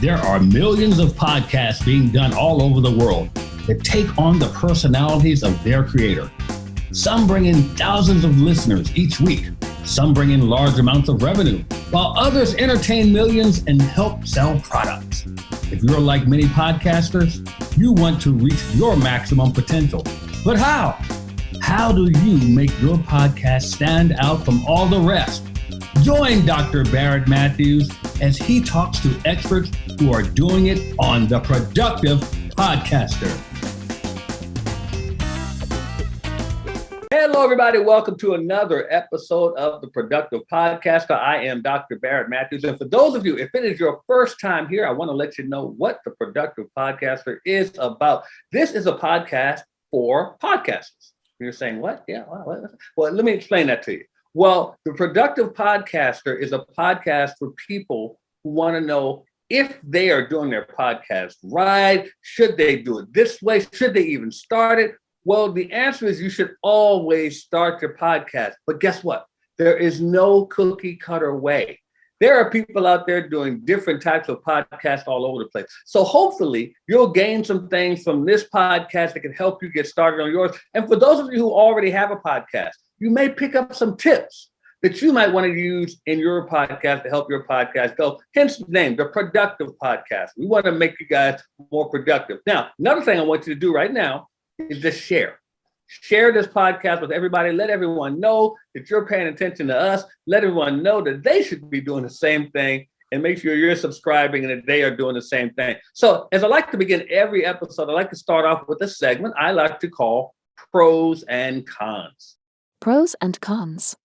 There are millions of podcasts being done all over the world that take on the personalities of their creator. Some bring in thousands of listeners each week. Some bring in large amounts of revenue, while others entertain millions and help sell products. If you're like many podcasters, you want to reach your maximum potential. But how? How do you make your podcast stand out from all the rest? Join Dr. Barrett Matthews as he talks to experts who are doing it on The Productive Podcaster. Hello, everybody. Welcome to another episode of The Productive Podcaster. I am Dr. Barrett Matthews. And for those of you, if it is your first time here, I want to let you know what The Productive Podcaster is about. This is a podcast for podcasters. You're saying, what? Yeah. Well, let me explain that to you. Well, The Productive Podcaster is a podcast for people who want to know if they are doing their podcast right. Should they do it this way? Should they even start it? Well, the answer is you should always start your podcast. But guess what? There is no cookie cutter way. There are people out there doing different types of podcasts all over the place. So hopefully you'll gain some things from this podcast that can help you get started on yours. And for those of you who already have a podcast, you may pick up some tips that you might want to use in your podcast to help your podcast go. Hence the name, The Productive Podcast. We want to make you guys more productive. Now, another thing I want you to do right now is just share. Share this podcast with everybody. Let everyone know that you're paying attention to us. Let everyone know that they should be doing the same thing, and make sure you're subscribing and that they are doing the same thing. So as I like to begin every episode, I like to start off with a segment I like to call Pros and Cons. Pros and cons.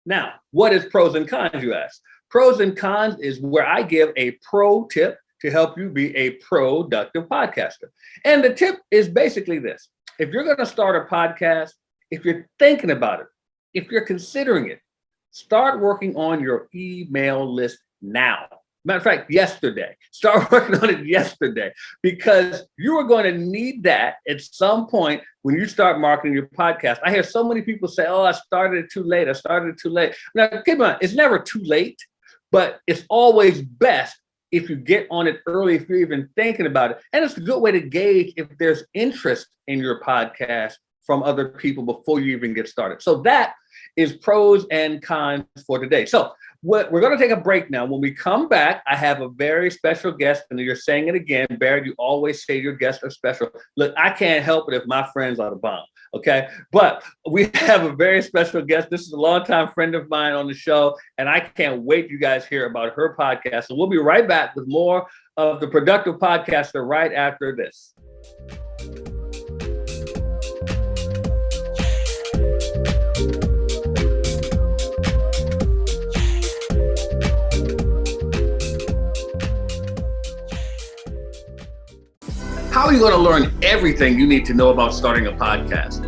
Now, what is pros and cons, you ask? Pros and cons is where I give a pro tip to help you be a productive podcaster. And the tip is basically this. If you're going to start a podcast, if you're thinking about it, if you're considering it, start working on your email list now. Matter of fact, yesterday. Start working on it yesterday, because you are going to need that at some point when you start marketing your podcast. I hear so many people say, oh, I started it too late. Now, keep in mind, it's never too late, but it's always best if you get on it early, if you're even thinking about it. And it's a good way to gauge if there's interest in your podcast from other people before you even get started. So that is pros and cons for today. So we're going to take a break now. When we come back, I have a very special guest, and you're saying it again, Barrett, you always say your guests are special. Look, I can't help it if my friends are the bomb, okay? But we have a very special guest. This is a longtime friend of mine on the show, and I can't wait you guys hear about her podcast. So we'll be right back with more of The Productive Podcaster right after this. How are you going to learn everything you need to know about starting a podcast?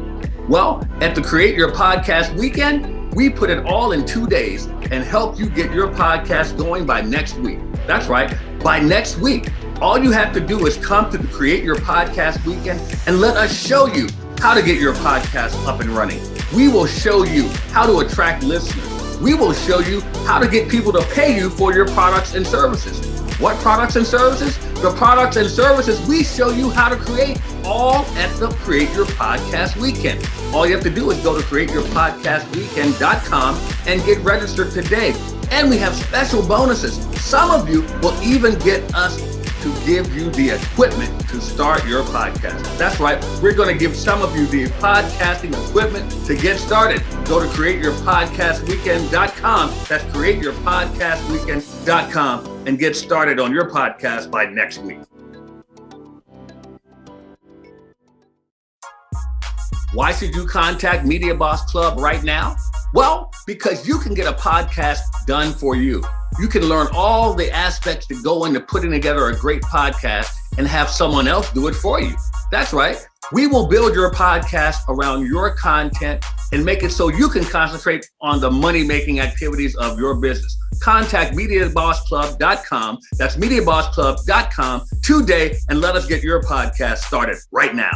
Well, at the Create Your Podcast Weekend, we put it all in 2 days and help you get your podcast going by next week. That's right, by next week. All you have to do is come to the Create Your Podcast Weekend and let us show you how to get your podcast up and running. We will show you how to attract listeners. We will show you how to get people to pay you for your products and services. What products and services? The products and services we show you how to create, all at the Create Your Podcast Weekend. All you have to do is go to createyourpodcastweekend.com and get registered today. And we have special bonuses. Some of you will even get us to give you the equipment to start your podcast. That's right. We're going to give some of you the podcasting equipment to get started. Go to createyourpodcastweekend.com. That's createyourpodcastweekend.com and get started on your podcast by next week. Why should you contact Media Boss Club right now? Well, because you can get a podcast done for you. You can learn all the aspects that go into putting together a great podcast and have someone else do it for you. That's right. We will build your podcast around your content and make it so you can concentrate on the money-making activities of your business. Contact MediaBossClub.com. That's MediaBossClub.com today, and let us get your podcast started right now.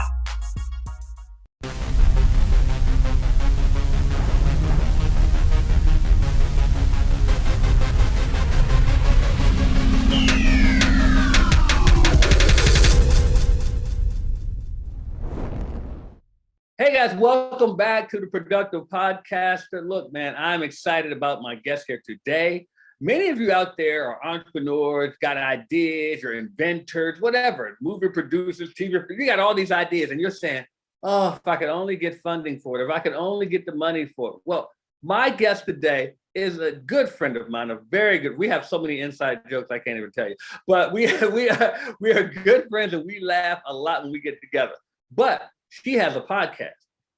Hey guys, welcome back to the Productive Podcaster. Look, man, I'm excited about my guest here today. Many of you out there are entrepreneurs, got ideas, you're inventors, whatever, movie producers, TV, you got all these ideas, and you're saying, oh, if I could only get funding for it, if I could only get the money for it. Well, my guest today is a good friend of mine, a very good. We have so many inside jokes I can't even tell you, but we are good friends and we laugh a lot when we get together. But she has a podcast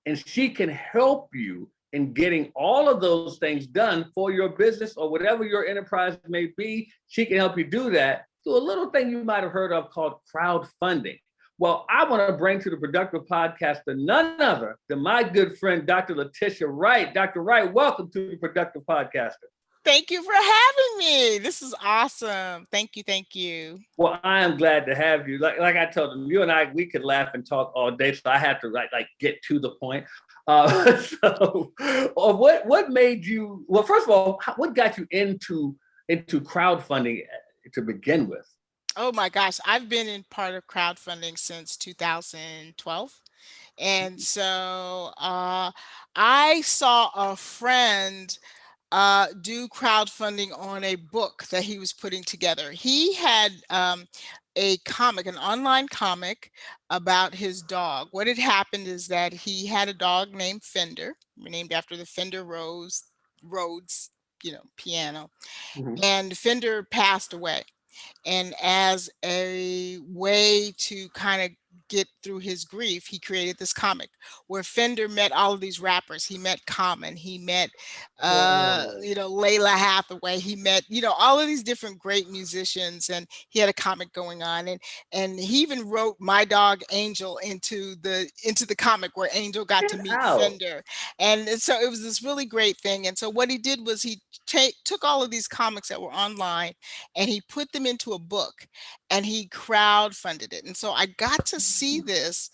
and she can help you in getting all of those things done for your business or whatever your enterprise may be. She can help you do that through a little thing you might have heard of called crowdfunding. Well, I want to bring to the Productive Podcaster none other than my good friend, Dr. Letitia Wright. Dr. Wright, welcome to the Productive Podcaster. Thank you for having me. This is awesome. Thank you. Thank you. Well, I am glad to have you. Like I told them, you and I, we could laugh and talk all day. So I had to like get to the point. What made you? Well, first of all, what got you into crowdfunding to begin with? Oh my gosh, I've been in part of crowdfunding since 2012. And so I saw a friend do crowdfunding on a book that he was putting together. He had a comic, an online comic about his dog. What had happened is that he had a dog named Fender, named after the Fender Rhodes, piano. Mhm. And Fender passed away. And as a way to kind of get through his grief, he created this comic where Fender met all of these rappers. He met Common, he met Wow. Layla Hathaway, he met, all of these different great musicians, and he had a comic going on. And he even wrote my dog Angel into the comic where Angel got to Get meet out. Fender. And so it was this really great thing. And so what he did was he took all of these comics that were online and he put them into a book and he crowdfunded it. And so I got to see this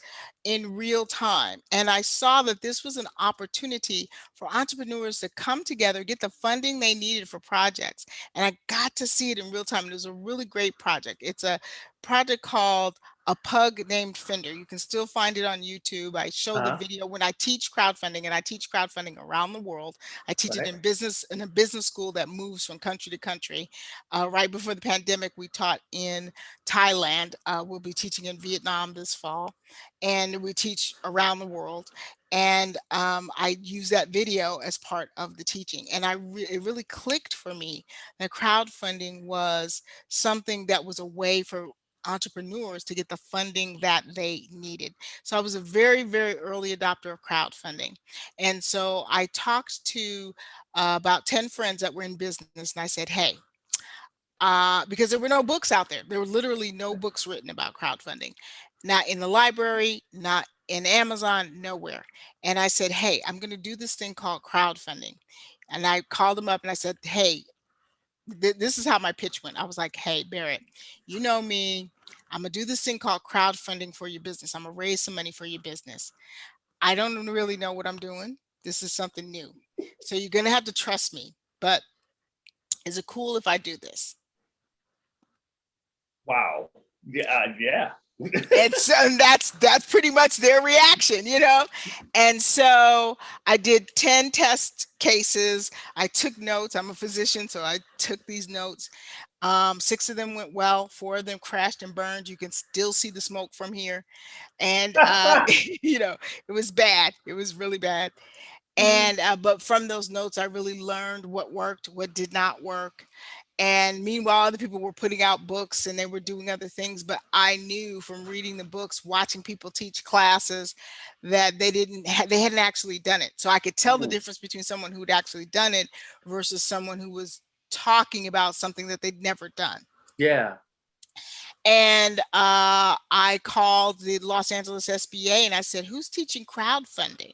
in real time. And I saw that this was an opportunity for entrepreneurs to come together, get the funding they needed for projects. And I got to see it in real time. It was a really great project. It's a project called A Pug Named Fender. You can still find it on YouTube. I show the Uh-huh. video when I teach crowdfunding, and I teach crowdfunding around the world. I teach it Right. in a business school that moves from country to country. Right before the pandemic, we taught in Thailand. We'll be teaching in Vietnam this fall, and we teach around the world. And I use that video as part of the teaching. And it really clicked for me that crowdfunding was something that was a way for entrepreneurs to get the funding that they needed. So I was a very, very early adopter of crowdfunding. And so I talked to about 10 friends that were in business, and I said, hey, because there were no books out there. There were literally no books written about crowdfunding, not in the library, not in Amazon, nowhere. And I said, hey, I'm going to do this thing called crowdfunding. And I called them up and I said, hey, this is how my pitch went. I was like, hey, Barrett, you know me. I'm going to do this thing called crowdfunding for your business. I'm going to raise some money for your business. I don't really know what I'm doing. This is something new. So you're going to have to trust me. But is it cool if I do this? Wow. Yeah. And so that's pretty much their reaction, And so I did 10 test cases. I took notes. I'm a physician, so I took these notes. 6 of them went well, 4 of them crashed and burned. You can still see the smoke from here. And it was bad. It was really bad. And but from those notes, I really learned what worked, what did not work. And meanwhile, other people were putting out books and they were doing other things. But I knew from reading the books, watching people teach classes, that they hadn't actually done it. So I could tell the difference between someone who'd actually done it versus someone who was talking about something that they'd never done. Yeah. And I called the Los Angeles SBA and I said, who's teaching crowdfunding?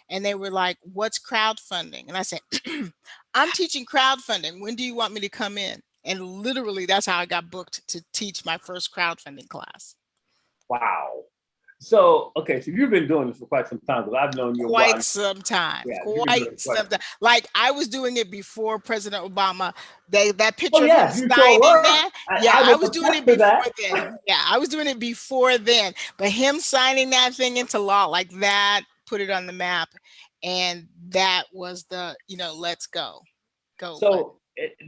And they were like, what's crowdfunding? And I said, I'm teaching crowdfunding. When do you want me to come in? And literally, that's how I got booked to teach my first crowdfunding class. Wow. So, okay, so you've been doing this for quite some time, because I've known you a while. Quite some time. Yeah, Quite some time. Like I was doing it before President Obama. That picture Oh, of yeah, him you signing sure were. that. I was doing it before then. Yeah, I was doing it before then. But him signing that thing into law like that, put it on the map, and that was the, let's go with. So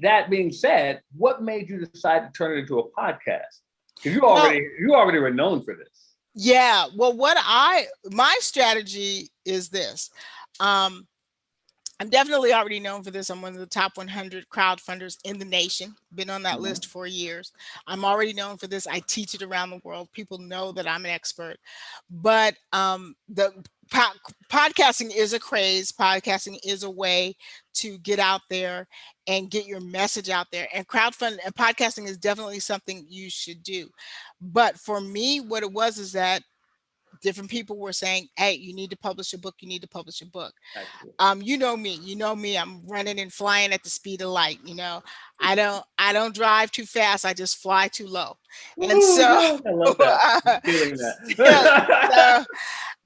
that being said, what made you decide to turn it into a podcast? Because Well, you already were known for this. yeah. Well, my strategy is this. Um, I'm definitely already known for this. I'm one of the top 100 crowdfunders in the nation. Been on that Mhm. list for years. I'm already known for this. I teach it around the world. People know that I'm an expert. But the podcasting is a craze. Podcasting is a way to get out there and get your message out there. And crowdfunding and podcasting is definitely something you should do. But for me, what it was is that different people were saying, "Hey, you need to publish a book. You need to publish a book." Actually. You know me, I'm running and flying at the speed of light. I don't drive too fast, I just fly too low. And Oh so God, I love that. I'm feeling yeah, that.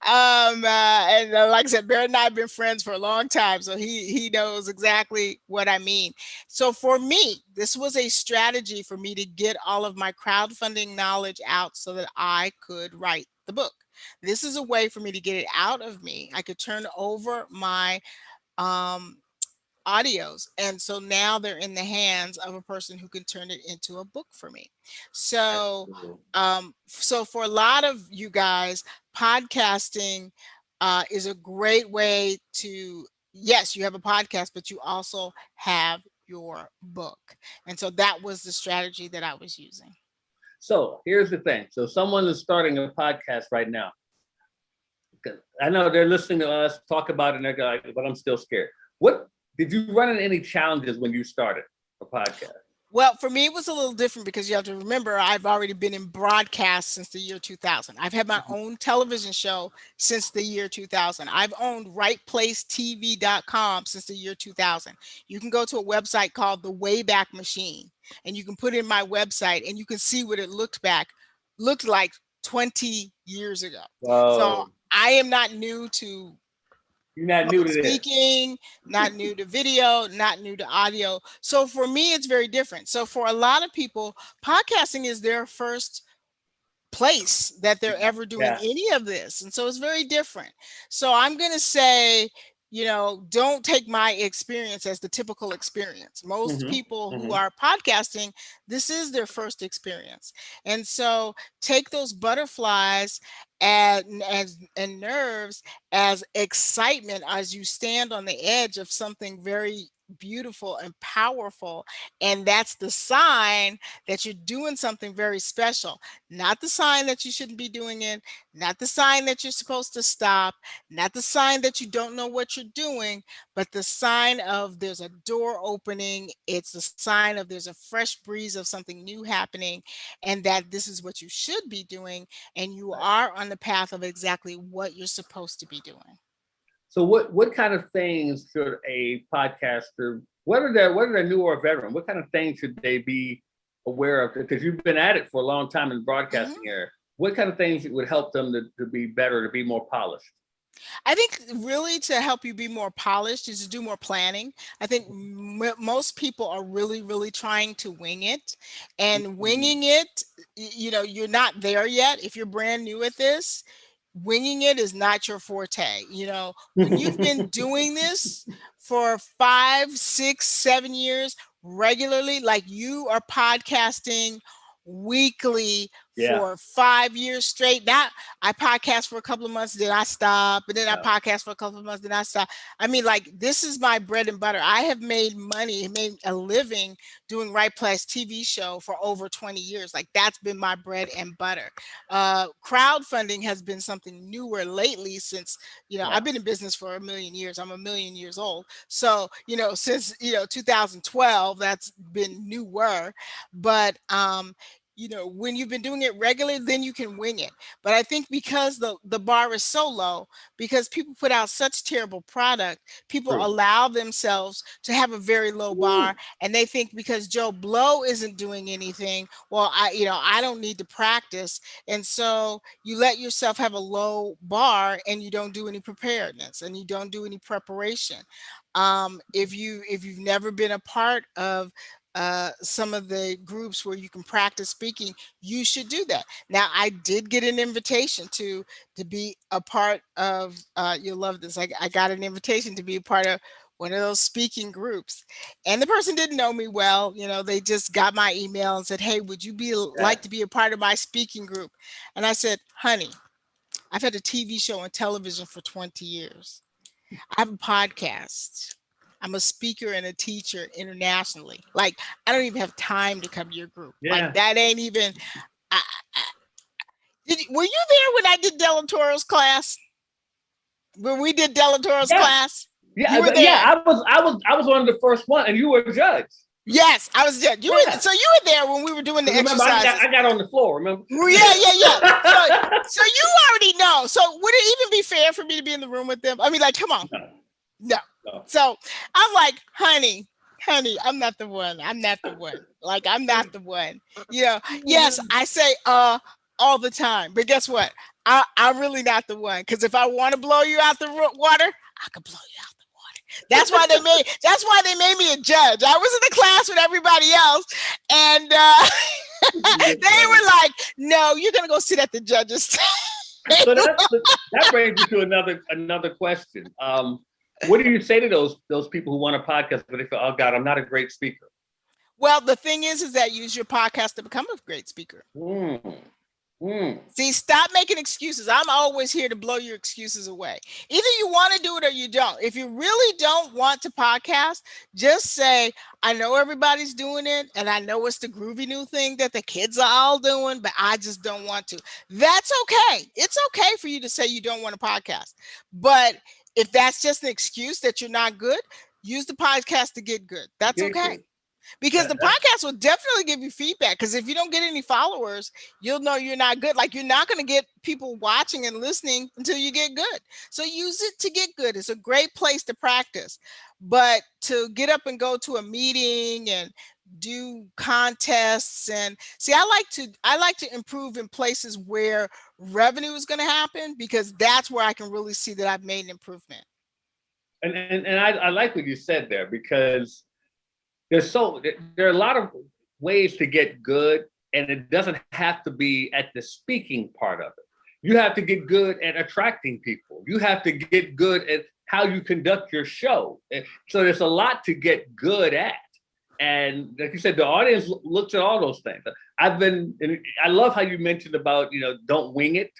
so like I said, Barrett and I have been friends for a long time, so he knows exactly what I mean. So for me, this was a strategy for me to get all of my crowdfunding knowledge out so that I could write the book. This is a way for me to get it out of me. I could turn over my um, audios. And so now they're in the hands of a person who can turn it into a book for me. That's So, cool. so for a lot of you guys, podcasting is a great way to, yes, you have a podcast, but you also have your book. And so that was the strategy that I was using. So here's the thing. So someone is starting a podcast right now. I know they're listening to us talk about it and they're like, but I'm still scared. What did you run into any challenges when you started a podcast? Well, for me, it was a little different because you have to remember I've already been in broadcast since the year 2000. I've had my own television show since the year 2000. I've owned rightplacetv.com since the year 2000. You can go to a website called the Wayback Machine, and you can put in my website and you can see what it looked like 20 years ago. So Whoa, I am not new to you're not new public to this. speaking, not new to video, not new to audio. So for me, it's very different. So for a lot of people, podcasting is their first place that they're ever doing Yeah. any of this. And so it's very different. So I'm going to say, don't take my experience as the typical experience. Most Mm-hmm. people who Mm-hmm. are podcasting, this is their first experience. And so take those butterflies and nerves as excitement as you stand on the edge of something very beautiful and powerful. And that's the sign that you're doing something very special. Not the sign that you shouldn't be doing it, not the sign that you're supposed to stop, not the sign that you don't know what you're doing, but the sign of there's a door opening. It's a sign of there's a fresh breeze of something new happening, and that this is what you should be doing, and you Right. are on the path of exactly what you're supposed to be doing. So what kind of things should a podcaster, whether they're new or a veteran, what kind of things should they be aware of? Because you've been at it for a long time in the broadcasting Mhm. area. What kind of things would help them to be better, to be more polished? I think really to help you be more polished is to do more planning. I think most people are really, really trying to wing it, and Mhm. winging it, you're not there yet. If you're brand new at this, winging it is not your forte. When you've been doing this for 5, 6, 7 years regularly, like you are podcasting weekly Yeah. for 5 years straight. Now I podcast for a couple of months, then I stop, and then I Yeah. podcast for a couple of months, then I stop. I mean, like this is my bread and butter. I have made money, made a living doing Right Place TV show for over 20 years. Like that's been my bread and butter. Crowdfunding has been something newer lately since, I've Yeah. been in business for a million years. I'm a million years old. So, since, 2012, that's been newer. But when you've been doing it regularly, then you can wing it. But I think because the bar is so low, because people put out such terrible product, people True. allow themselves to have a very low bar, Ooh. and they think because Joe Blow isn't doing anything, well, I don't need to practice. And so you let yourself have a low bar, and you don't do any preparedness, and you don't do any preparation. If you've never been a part of some of the groups where you can practice speaking, you should do that. Now, I did get an invitation to be a part of, you'll love this. I got an invitation to be a part of one of those speaking groups, and the person didn't know me well. You know, they just got my email and said, "Hey, would you be like to be a part of my speaking group?" And I said, "Honey, I've had a TV show on television for 20 years. I have a podcast. I'm a speaker and a teacher internationally. Like, I don't even have time to come to your group. Yeah. Like, that ain't even." I, were you there when I did Delatoro's class? When we did Delatoro's class? Yeah, you were there. Yeah. I was one of the first one, and you were a judge. Yes, I was there. You were there when we were doing the exercises. I got on the floor. Remember? Yeah. So you already know. So would it even be fair for me to be in the room with them? I mean, like, come on. No. So I'm like, honey, I'm not the one. Like, I'm not the one. You know, yes, I say all the time, but guess what? I'm really not the one. Because if I want to blow you out the water, I can blow you out. That's why they made me a judge. I was in the class with everybody else, and they were like, "No, you're gonna go sit at the judges." So that brings me to another question. What do you say to those people who want a podcast, but they feel, "Oh God, I'm not a great speaker"? Well, the thing is that use your podcast to become a great speaker. See, stop making excuses. I'm always here to blow your excuses away. Either you want to do it or you don't. If you really don't want to podcast, just say, "I know everybody's doing it, and I know it's the groovy new thing that the kids are all doing, but I just don't want to." That's okay. It's okay for you to say you don't want to podcast. But if that's just an excuse that you're not good, use the podcast to get good. That's okay. Because the podcast will definitely give you feedback. Because if you don't get any followers, you'll know you're not good. Like, you're not going to get people watching and listening until you get good. So use it to get good. It's a great place to practice. But to get up and go to a meeting and do contests and see, I like to improve in places where revenue is going to happen, because that's where I can really see that I've made an improvement. And I like what you said there, because there are a lot of ways to get good, and it doesn't have to be at the speaking part of it. You have to get good at attracting people. You have to get good at how you conduct your show. So there's a lot to get good at. And like you said, the audience looks at all those things. I love how you mentioned about, don't wing it.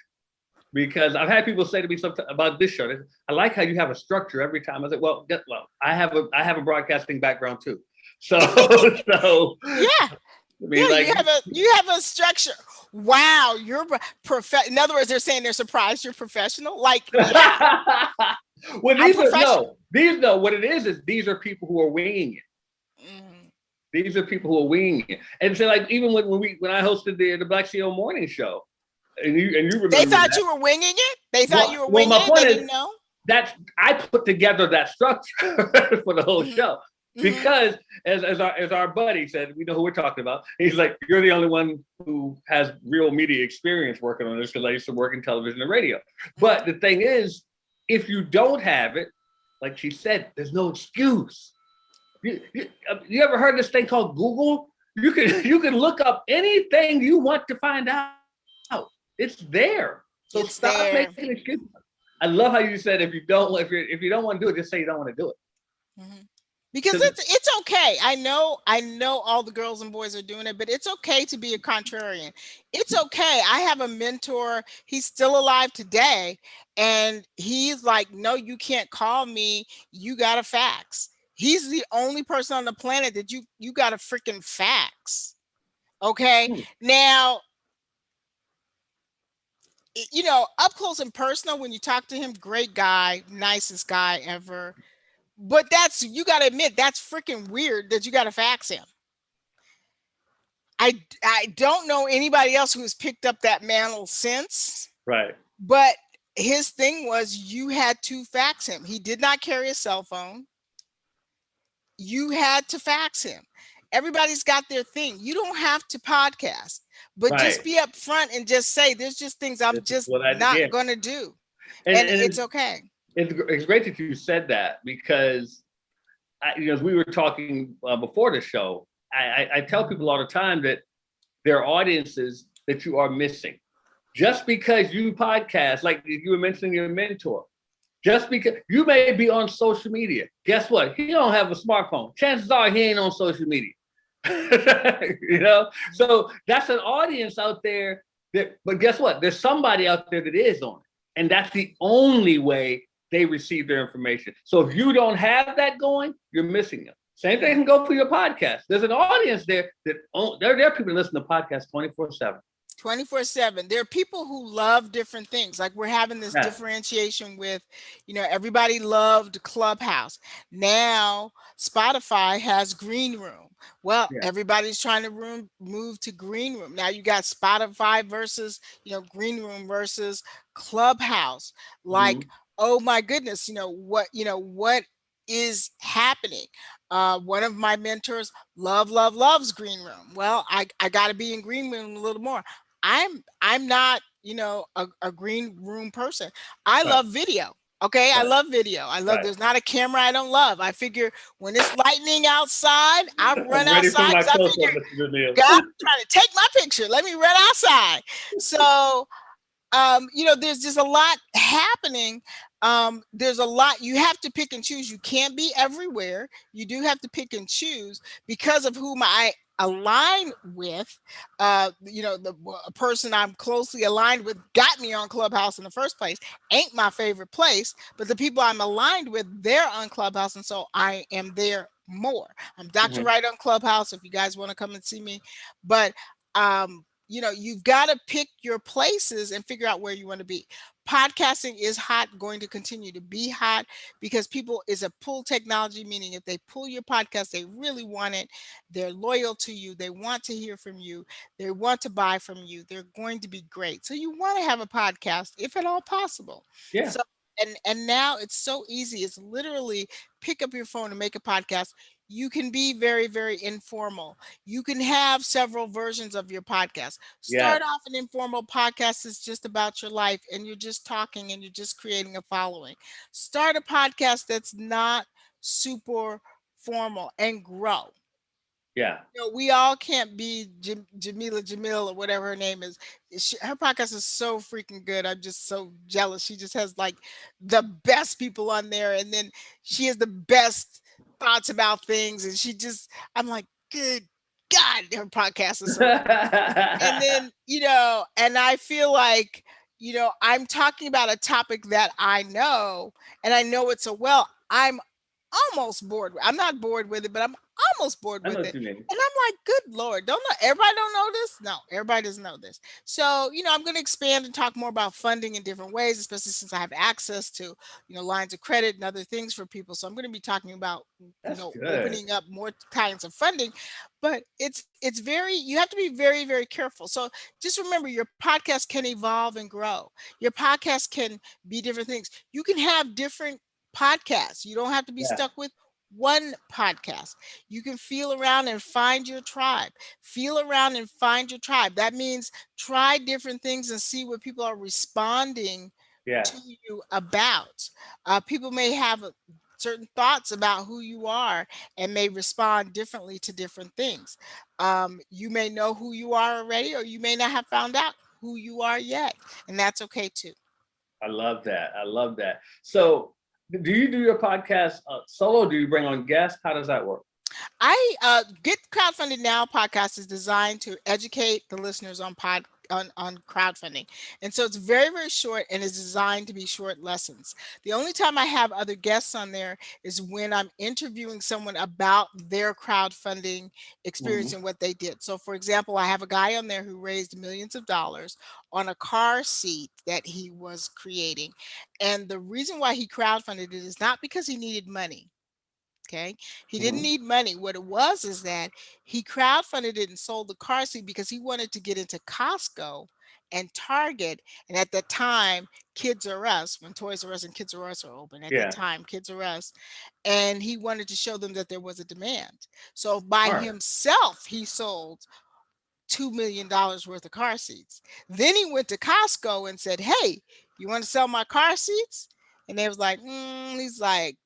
Because I've had people say to me something about this show, "I like how you have a structure every time." I said, well, I have a broadcasting background too. So yeah. You have a structure. Wow, you're in other words, they're saying they're surprised you're professional. Like, yeah. Well, what it is these are people who are winging it. These are people who are winging it. And so, like, even when I hosted the Black CEO morning show, and you remember, they thought you were winging it. They thought you were winging it. They didn't know. I put together that structure for the whole show. Because as our buddy said, we know who we're talking about. He's like, "You're the only one who has real media experience working on this, because I used to work in television and radio." But the thing is, if you don't have it, like she said, there's no excuse. You ever heard this thing called Google? You can look up anything you want to find out. It's there. So stop making excuses. I love how you said if you don't want to do it, just say you don't want to do it. Because it's okay. I know all the girls and boys are doing it, but it's okay to be a contrarian. It's okay. I have a mentor. He's still alive today, and he's like, "No, you can't call me. You got to fax." He's the only person on the planet that you got to freaking fax. Okay. Now, up close and personal, when you talk to him, great guy, nicest guy ever. But you got to admit, that's freaking weird that you got to fax him. I don't know anybody else who has picked up that mantle since. Right. But his thing was, you had to fax him. He did not carry a cell phone. You had to fax him. Everybody's got their thing. You don't have to podcast, but just be up front and just say, "There's just things I'm just not going to do." And it's okay. It's great that you said that, because as we were talking before the show, I tell people all the time that there are audiences that you are missing. Just because you podcast, like you were mentioning your mentor, just because you may be on social media, guess what? He don't have a smartphone. Chances are he ain't on social media. So that's an audience out there that, but guess what? There's somebody out there that is on it. And that's the only way they receive their information. So if you don't have that going, you're missing them. Same thing can go for your podcast. There's an audience there that there are people that listen to podcasts 24/7. 24/7. There are people who love different things. Like we're having this differentiation with, everybody loved Clubhouse. Now Spotify has Green Room. Well, everybody's trying to move to Green Room. Now you got Spotify versus, Green Room versus Clubhouse. Like, oh my goodness, what is happening? One of my mentors loves Green Room. Well, I got to be in Green Room a little more. I'm not, a Green Room person. I love video. Okay, I love video. There's not a camera I don't love. I figure when it's lightning outside, I run outside. God, trying to take my picture. Let me run outside. So there's just a lot happening. There's a lot you have to pick and choose. You can't be everywhere. You do have to pick and choose because of whom I align with. The person I'm closely aligned with got me on Clubhouse in the first place. Ain't my favorite place, but the people I'm aligned with, they're on Clubhouse, and so I am there more. I'm Dr. Wright on Clubhouse if you guys want to come and see me. But you've got to pick your places and figure out where you want to be. Podcasting is hot, going to continue to be hot because people is a pull technology, meaning if they pull your podcast, they really want it. They're loyal to you. They want to hear from you. They want to buy from you. They're going to be great. So you want to have a podcast if at all possible. Yeah. So, and now it's so easy. It's literally pick up your phone and make a podcast. You can be very, very informal. You can have several versions of your podcast. Start off an informal podcast is just about your life and you're just talking and you're just creating a following. Start a podcast that's not super formal and grow. Yeah. We all can't be Jamila or whatever her name is. Her podcast is so freaking good. I'm just so jealous. She just has like the best people on there. And then she has the best thoughts about things. And I'm like, good God, her podcast is so and then, and I feel like, I'm talking about a topic that I know, and I know it so well. I'm almost bored. I'm not bored with it, but I'm almost bored with it. And I'm like, good Lord, everybody don't know this? No, everybody doesn't know this. So, I'm going to expand and talk more about funding in different ways, especially since I have access to, lines of credit and other things for people. So I'm going to be talking about, opening up more kinds of funding, but you have to be very, very careful. So just remember your podcast can evolve and grow. Your podcast can be different things. You can have different podcasts. You don't have to be stuck with one podcast. You can feel around and find your tribe. Feel around and find your tribe. That means try different things and see what people are responding to you about. People may have certain thoughts about who you are and may respond differently to different things. You may know who you are already, or you may not have found out who you are yet, and that's okay too. I love that. So do you do your podcast solo? Do you bring on guests? How does that work? I Get Crowdfunded Now podcast is designed to educate the listeners on crowdfunding. And so it's very, very short and is designed to be short lessons. The only time I have other guests on there is when I'm interviewing someone about their crowdfunding experience and what they did. So for example, I have a guy on there who raised millions of dollars on a car seat that he was creating. And the reason why he crowdfunded it is not because he needed money. Okay. He didn't need money. What it was is that he crowdfunded it and sold the car seat because he wanted to get into Costco and Target. And at the time, Kids R Us, when Toys R Us and Kids R Us were open, at the time, Kids R Us, and he wanted to show them that there was a demand. So by himself, he sold $2 million worth of car seats. Then he went to Costco and said, hey, you want to sell my car seats? And they was like, he's like,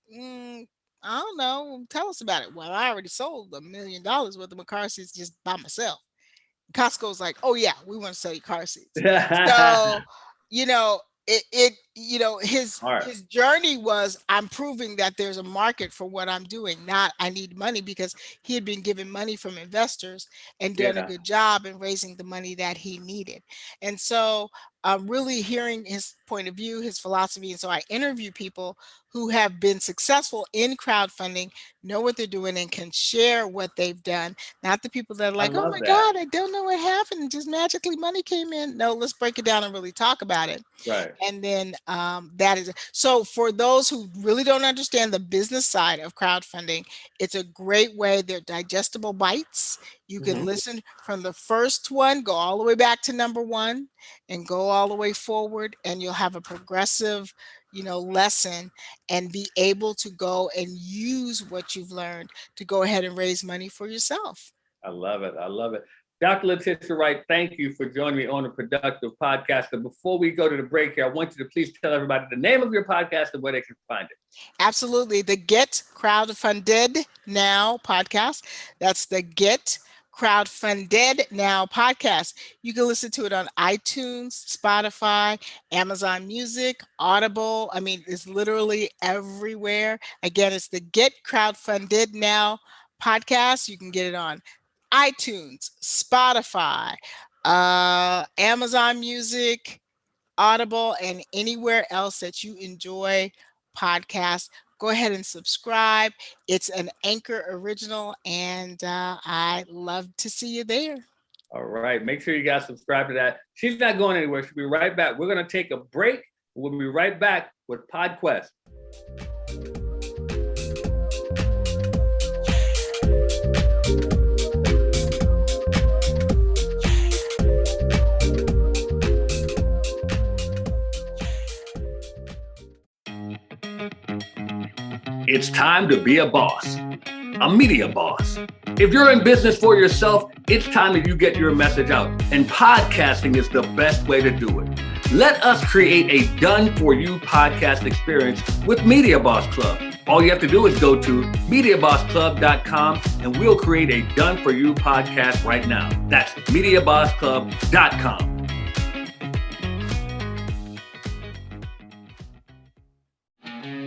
I don't know. Tell us about it. Well, I already sold $1 million worth of car seats just by myself. Costco's like, oh yeah, we want to sell you car seats. So, you know, Smart. his journey was, I'm proving that there's a market for what I'm doing, not I need money, because he had been given money from investors and done a Yeah, good job in raising the money that he needed. And so really hearing his point of view, his philosophy. And so I interview people who have been successful in crowdfunding, know what they're doing, and can share what they've done. Not the people that are I like, oh love my that. God, I don't know what happened, and just magically money came in. No, let's break it down and really talk about it. Right. And then that is so for those who really don't understand the business side of crowdfunding, it's a great way. They're digestible bites. You can Mhm. listen from the first one, go all the way back to number one, and go all the way forward, and you'll have a progressive, lesson, and be able to go and use what you've learned to go ahead and raise money for yourself. I love it. I love it. Dr. Letitia Wright, thank you for joining me on the Productive Podcast. And before we go to the break here, I want you to please tell everybody the name of your podcast and where they can find it. Absolutely. The Get Crowdfunded Now podcast. That's the Get Crowdfunded Now podcast. You can listen to it on iTunes, Spotify, Amazon Music, Audible. I mean, it's literally everywhere. Again, it's the Get Crowdfunded Now podcast. You can get it on iTunes, Spotify, Amazon Music, Audible, and anywhere else that you enjoy podcasts. Go ahead and subscribe. It's an Anchor original, and I love to see you there. All right. Make sure you guys subscribe to that. She's not going anywhere. She'll be right back. We're going to take a break. We'll be right back with PodQuest. It's time to be a boss, a media boss. If you're in business for yourself, it's time that you get your message out, and podcasting is the best way to do it. Let us create a done-for-you podcast experience with Media Boss Club. All you have to do is go to MediaBossClub.com and we'll create a done-for-you podcast right now. That's MediaBossClub.com.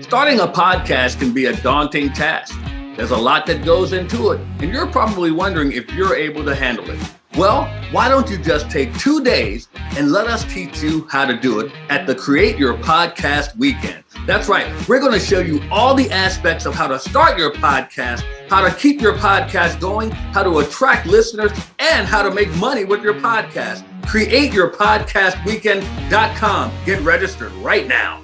Starting a podcast can be a daunting task. There's a lot that goes into it, and you're probably wondering if you're able to handle it. Well, why don't you just take 2 days and let us teach you how to do it at the Create Your Podcast Weekend. That's right. We're going to show you all the aspects of how to start your podcast, how to keep your podcast going, how to attract listeners, and how to make money with your podcast. CreateYourPodcastWeekend.com. Get registered right now.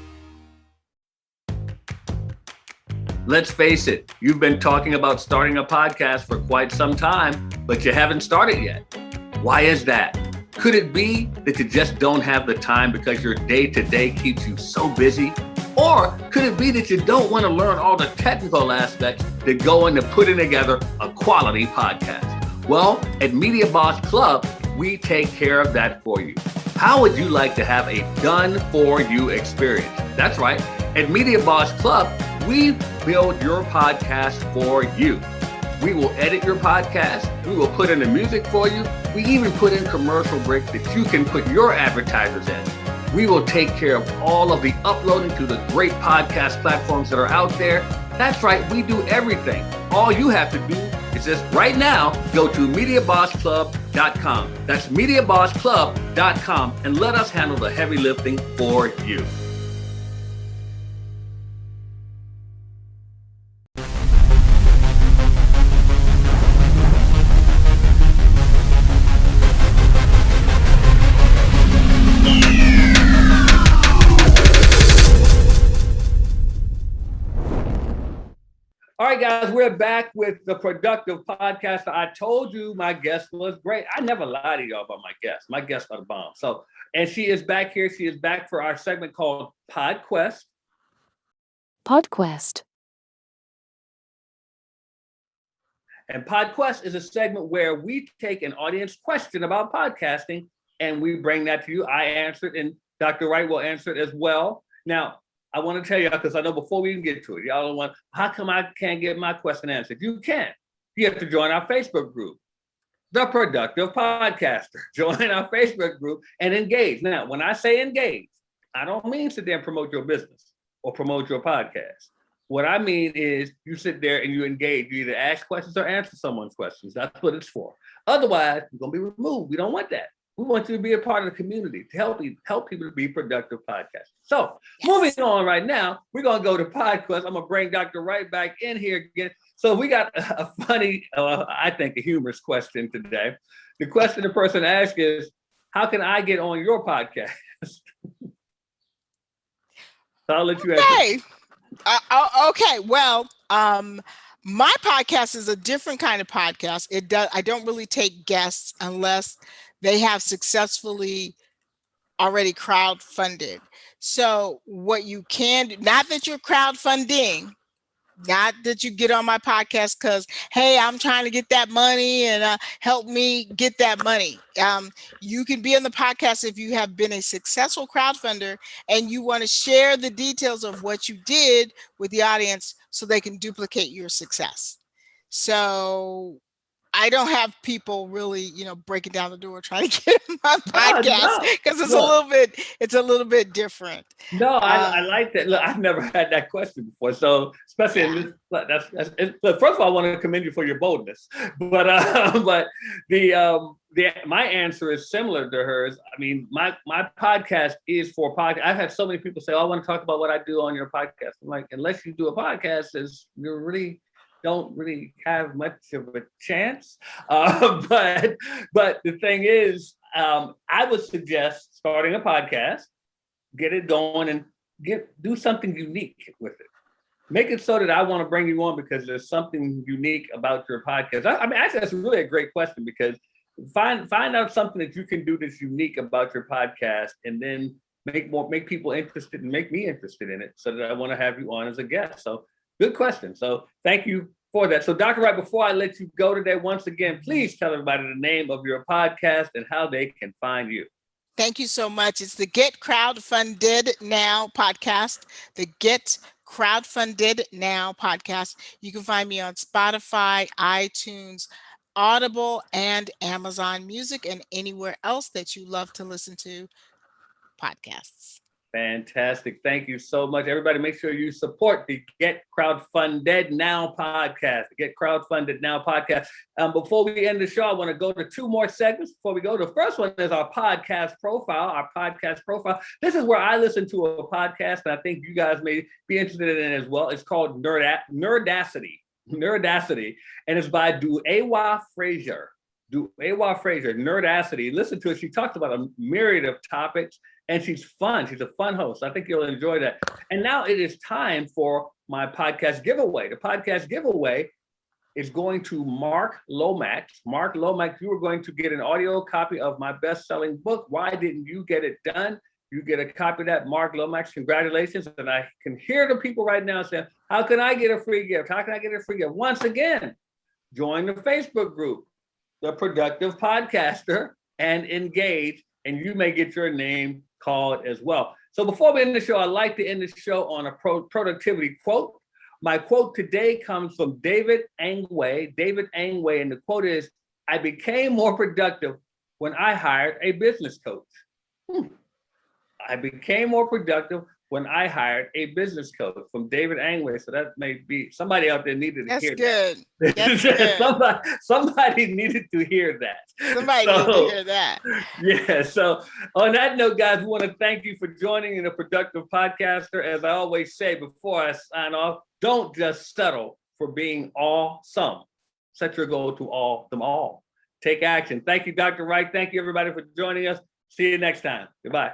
Let's face it, you've been talking about starting a podcast for quite some time, but you haven't started yet. Why is that? Could it be that you just don't have the time because your day-to-day keeps you so busy? Or could it be that you don't want to learn all the technical aspects that go into putting together a quality podcast? Well, at Media Boss Club, we take care of that for you. How would you like to have a done-for-you experience? That's right. At Media Boss Club, we build your podcast for you. We will edit your podcast. We will put in the music for you. We even put in commercial breaks that you can put your advertisers in. We will take care of all of the uploading to the great podcast platforms that are out there. That's right, we do everything. All you have to do is just right now go to MediaBossClub.com. That's MediaBossClub.com, and let us handle the heavy lifting for you. All right, guys, we're back with the Productive Podcast. I told you my guest was great. I never lie to y'all about my guests. My guests are the bomb. And she is back here. She is back for our segment called PodQuest. PodQuest. And PodQuest is a segment where we take an audience question about podcasting and we bring that to you. I answer it, and Dr. Wright will answer it as well. Now, I want to tell y'all, because I know before we even get to it, y'all don't want, how come I can't get my question answered? You can. You have to join our Facebook group, The Productive Podcaster. Join our Facebook group and engage. Now, when I say engage, I don't mean sit there and promote your business or promote your podcast. What I mean is you sit there and you engage. You either ask questions or answer someone's questions. That's what it's for. Otherwise, you're going to be removed. We don't want that. We want you to be a part of the community to help people to be productive podcasters. So moving on right now, we're going to go to podcast. I'm going to bring Dr. Wright back in here again. So we got a funny, I think a humorous question today. The question the person asked is, how can I get on your podcast? So I'll let you answer. Okay. Well, my podcast is a different kind of podcast. I don't really take guests unless they have successfully already crowdfunded. So what you can do, not that you're crowdfunding, not that you get on my podcast because, hey, I'm trying to get that money and help me get that money. You can be on the podcast if you have been a successful crowdfunder and you want to share the details of what you did with the audience so they can duplicate your success. So I don't have people really, breaking down the door trying to get in my podcast because it's a little bit different. No, I like that. Look, I've never had that question before. So especially in this, look, first of all, I want to commend you for your boldness. But my answer is similar to hers. I mean, my podcast is for podcast. I've had so many people say, "Oh, I want to talk about what I do on your podcast." I'm like, unless you do a podcast, you're really don't really have much of a chance. But the thing is, I would suggest starting a podcast, get it going, and do something unique with it. Make it so that I want to bring you on because there's something unique about your podcast. I mean, actually, that's really a great question because find out something that you can do that's unique about your podcast, and then make people interested and make me interested in it, so that I want to have you on as a guest. So. Good question. So thank you for that. So Dr. Wright, before I let you go today, once again, please tell everybody the name of your podcast and how they can find you. Thank you so much. It's the Get Crowdfunded Now podcast, the Get Crowdfunded Now podcast. You can find me on Spotify, iTunes, Audible, and Amazon Music, and anywhere else that you love to listen to podcasts. Fantastic. Thank you so much. Everybody, make sure you support the Get Crowdfunded Now podcast. Get Crowdfunded Now podcast. Before we end the show, I want to go to two more segments. Before we go, the first one is our podcast profile. This is where I listen to a podcast, and I think you guys may be interested in it as well. It's called Nerdacity, and it's by Duewa Frazier. Nerdacity. Listen to it. She talks about a myriad of topics. And she's fun. She's a fun host. I think you'll enjoy that. And now it is time for my podcast giveaway. The podcast giveaway is going to Mark Lomax. Mark Lomax, you are going to get an audio copy of my best-selling book, Why Didn't You Get It Done? You get a copy of that, Mark Lomax. Congratulations. And I can hear the people right now saying, how can I get a free gift? How can I get a free gift? Once again, join the Facebook group, The Productive Podcaster, and engage, and you may get your name called as well. So before we end the show, I'd like to end the show on a productivity quote. My quote today comes from David Angway, and the quote is, I became more productive when I hired a business coach. I became more productive when I hired a business coach, from David Angway. So that may be somebody out there needed to hear that. That's good. Somebody needed to hear that. Somebody needed to hear that. Yeah. So on that note, guys, we want to thank you for joining in the Productive Podcaster. As I always say before I sign off, don't just settle for being awesome. Set your goal to them all. Take action. Thank you, Dr. Wright. Thank you, everybody, for joining us. See you next time. Goodbye.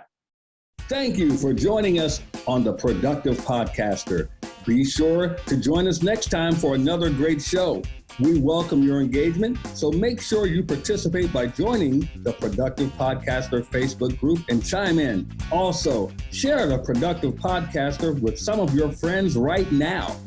Thank you for joining us on the Productive Podcaster. Be sure to join us next time for another great show. We welcome your engagement, so make sure you participate by joining the Productive Podcaster Facebook group and chime in. Also, share the Productive Podcaster with some of your friends right now.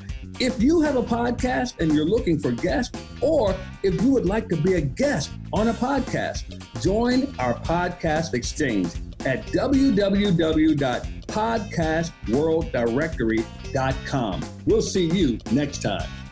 If you have a podcast and you're looking for guests, or if you would like to be a guest on a podcast, join our podcast exchange at www.podcaster.com. podcastworlddirectory.com. We'll see you next time.